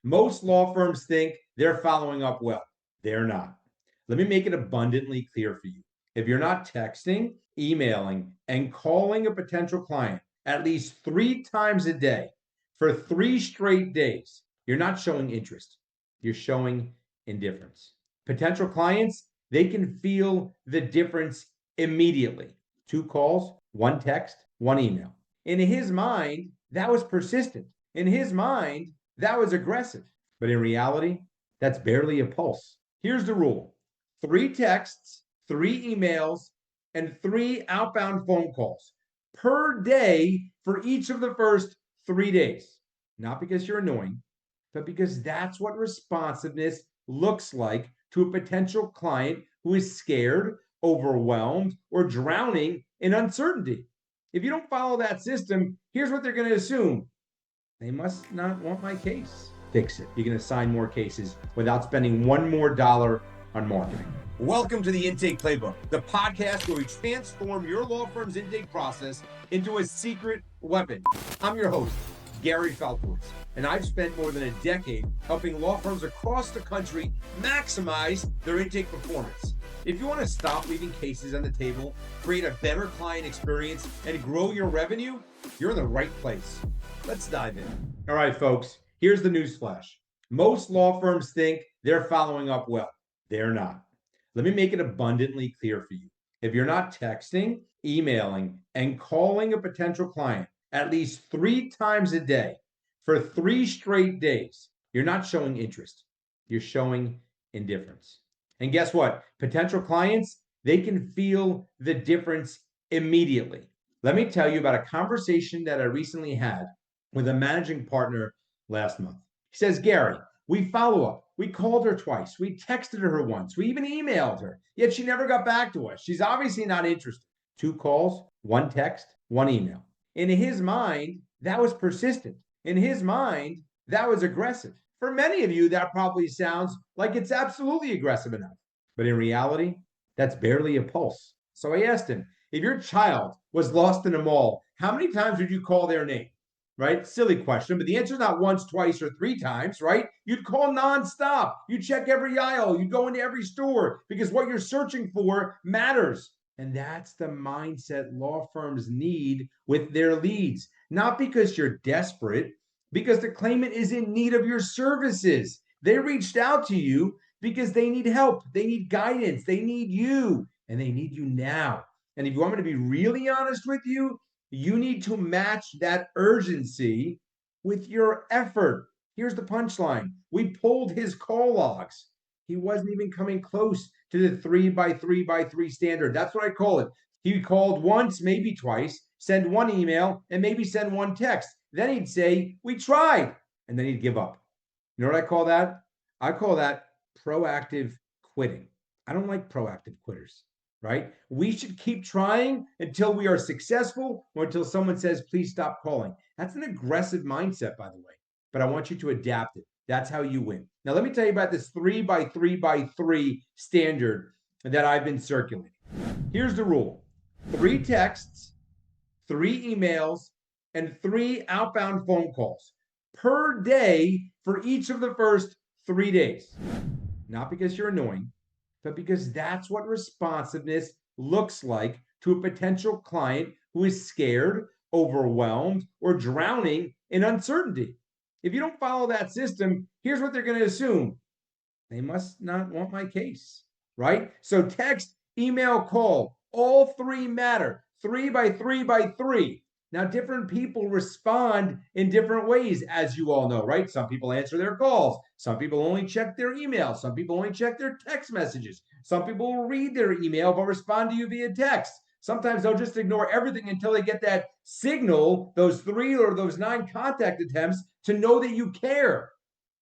Most law firms think they're following up well. They're not. Let me make it abundantly clear for you. If you're not texting, emailing, and calling a potential client at least 3 times a day for 3 straight days, you're not showing interest. You're showing indifference. Potential clients, they can feel the difference immediately. 2 calls, 1 text, 1 email. In his mind, that was persistent. In his mind, that was aggressive. But in reality, that's barely a pulse. Here's the rule: 3 texts, 3 emails, and 3 outbound phone calls per day for each of the first 3 days. Not because you're annoying, but because that's what responsiveness looks like to a potential client who is scared, overwhelmed, or drowning in uncertainty. If you don't follow that system, here's what they're going to assume: they must not want my case. Fix it. You can assign more cases without spending one more dollar on marketing. Welcome to the Intake Playbook, the podcast where we transform your law firm's intake process into a secret weapon. I'm your host, Gary Falkowitz, and I've spent more than a decade helping law firms across the country maximize their intake performance. If you want to stop leaving cases on the table, create a better client experience, and grow your revenue, you're in the right place. Let's dive in. All right, folks, here's the news flash. Most law firms think they're following up well. They're not. Let me make it abundantly clear for you. If you're not texting, emailing, and calling a potential client at least 3 times a day for 3 straight days, you're not showing interest. You're showing indifference. And guess what? Potential clients, they can feel the difference immediately. Let me tell you about a conversation that I recently had with a managing partner last month. He says, Gary, we follow up. We called her twice. We texted her once. We even emailed her. Yet she never got back to us. She's obviously not interested. 2 calls, 1 text, 1 email. In his mind, that was persistent. In his mind, that was aggressive. For many of you, that probably sounds like it's absolutely aggressive enough. But in reality, that's barely a pulse. So I asked him, if your child was lost in a mall, how many times would you call their name? Right? Silly question, but the answer is not once, twice, or 3 times, right? You'd call nonstop. You'd check every aisle. You'd go into every store because what you're searching for matters. And that's the mindset law firms need with their leads. Not because you're desperate, because the claimant is in need of your services. They reached out to you because they need help. They need guidance. They need you, and they need you now. And if you want me to be really honest with you, you need to match that urgency with your effort. Here's the punchline. We pulled his call logs. He wasn't even coming close to the 3x3x3 standard. That's what I call it. He called once, maybe twice, send 1 email, and maybe send 1 text. Then he'd say, we tried, and then he'd give up. You know what I call that? I call that proactive quitting. I don't like proactive quitters, right? We should keep trying until we are successful or until someone says, please stop calling. That's an aggressive mindset, by the way, but I want you to adapt it. That's how you win. Now, let me tell you about this 3x3x3 standard that I've been circulating. Here's the rule: 3 texts, 3 emails, and 3 outbound phone calls per day for each of the first 3 days. Not because you're annoying, but because that's what responsiveness looks like to a potential client who is scared, overwhelmed, or drowning in uncertainty. If you don't follow that system, here's what they're going to assume: they must not want my case, right? So text, email, call, all 3 matter. 3x3x3. Now, different people respond in different ways, as you all know, right? Some people answer their calls. Some people only check their emails. Some people only check their text messages. Some people will read their email but respond to you via text. Sometimes they'll just ignore everything until they get that signal, those 3 or those 9 contact attempts, to know that you care.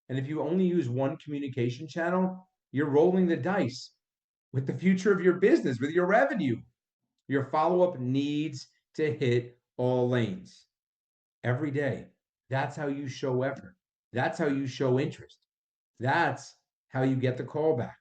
And if you only use one communication channel, you're rolling the dice with the future of your business, with your revenue. Your follow-up needs to hit all lanes every day. That's how you show effort. That's how you show interest. That's how you get the call back.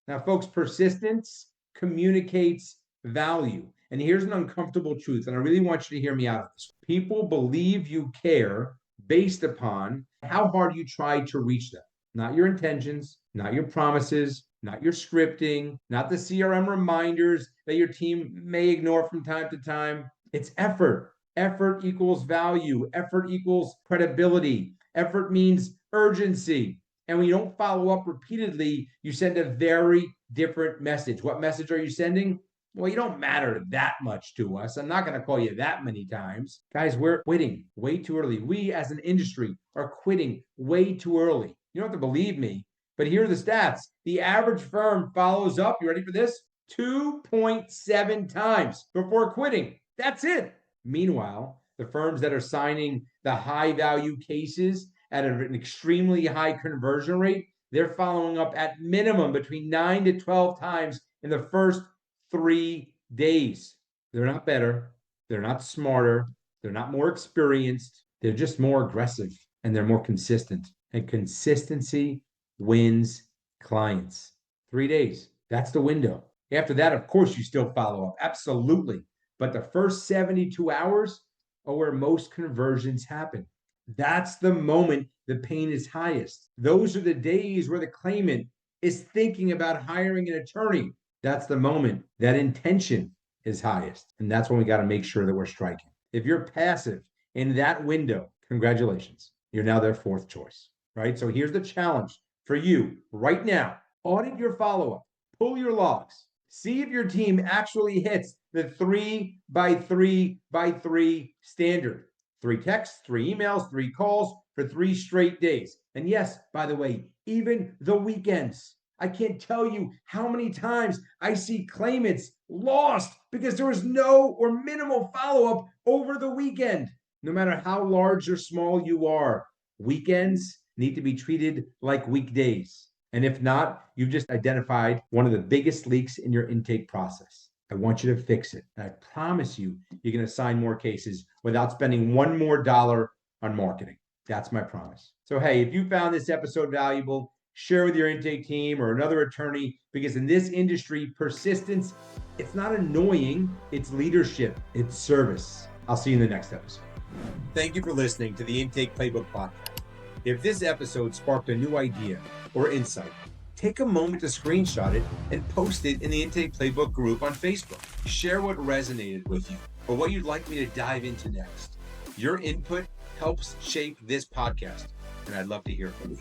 Now, folks, persistence communicates value. And here's an uncomfortable truth, and I really want you to hear me out of this. People believe you care based upon how hard you try to reach them, not your intentions, not your promises, not your scripting, not the CRM reminders that your team may ignore from time to time. It's effort. Effort equals value. Effort equals credibility. Effort means urgency. And when you don't follow up repeatedly, you send a very different message. What message are you sending? Well, you don't matter that much to us. I'm not going to call you that many times. Guys, we're quitting way too early. We as an industry are quitting way too early. You don't have to believe me, but here are the stats. The average firm follows up, you ready for this? 2.7 times before quitting. That's it. Meanwhile, the firms that are signing the high value cases at an extremely high conversion rate, they're following up at minimum between 9 to 12 times in the first 3 days. They're not better. They're not smarter. They're not more experienced. They're just more aggressive and they're more consistent. And consistency wins clients. 3 days. That's the window. After that, of course, you still follow up. Absolutely. But the first 72 hours are where most conversions happen. That's the moment the pain is highest. Those are the days where the claimant is thinking about hiring an attorney. That's the moment that intention is highest. And that's when we got to make sure that we're striking. If you're passive in that window, congratulations. You're now their fourth choice, right? So here's the challenge for you right now. Audit your follow-up, pull your logs, see if your team actually hits the 3x3x3 standard. 3 texts, 3 emails, 3 calls for 3 straight days. And yes, by the way, even the weekends. I can't tell you how many times I see claimants lost because there was no or minimal follow-up over the weekend. No matter how large or small you are, weekends need to be treated like weekdays. And if not, you've just identified one of the biggest leaks in your intake process. I want you to fix it. And I promise you, you're going to sign more cases without spending one more dollar on marketing. That's my promise. So, hey, if you found this episode valuable, share with your intake team or another attorney, because in this industry, persistence, it's not annoying, it's leadership, it's service. I'll see you in the next episode. Thank you for listening to the Intake Playbook podcast. If this episode sparked a new idea or insight, take a moment to screenshot it and post it in the Intake Playbook group on Facebook. Share what resonated with you or what you'd like me to dive into next. Your input helps shape this podcast, and I'd love to hear from you.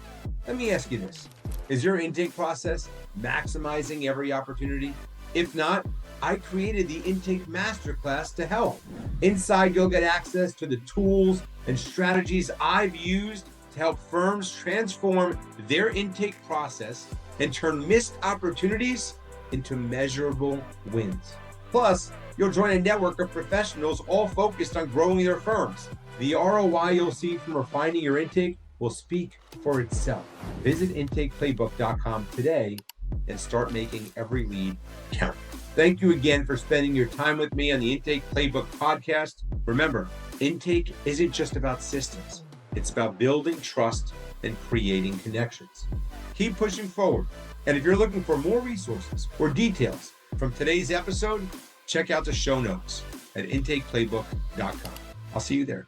Let me ask you this. Is your intake process maximizing every opportunity? If not, I created the Intake Masterclass to help. Inside, you'll get access to the tools and strategies I've used to help firms transform their intake process and turn missed opportunities into measurable wins. Plus, you'll join a network of professionals all focused on growing their firms. The ROI you'll see from refining your intake will speak for itself. Visit intakeplaybook.com today and start making every lead count. Thank you again for spending your time with me on the Intake Playbook podcast. Remember, intake isn't just about systems. It's about building trust and creating connections. Keep pushing forward. And if you're looking for more resources or details from today's episode, check out the show notes at intakeplaybook.com. I'll see you there.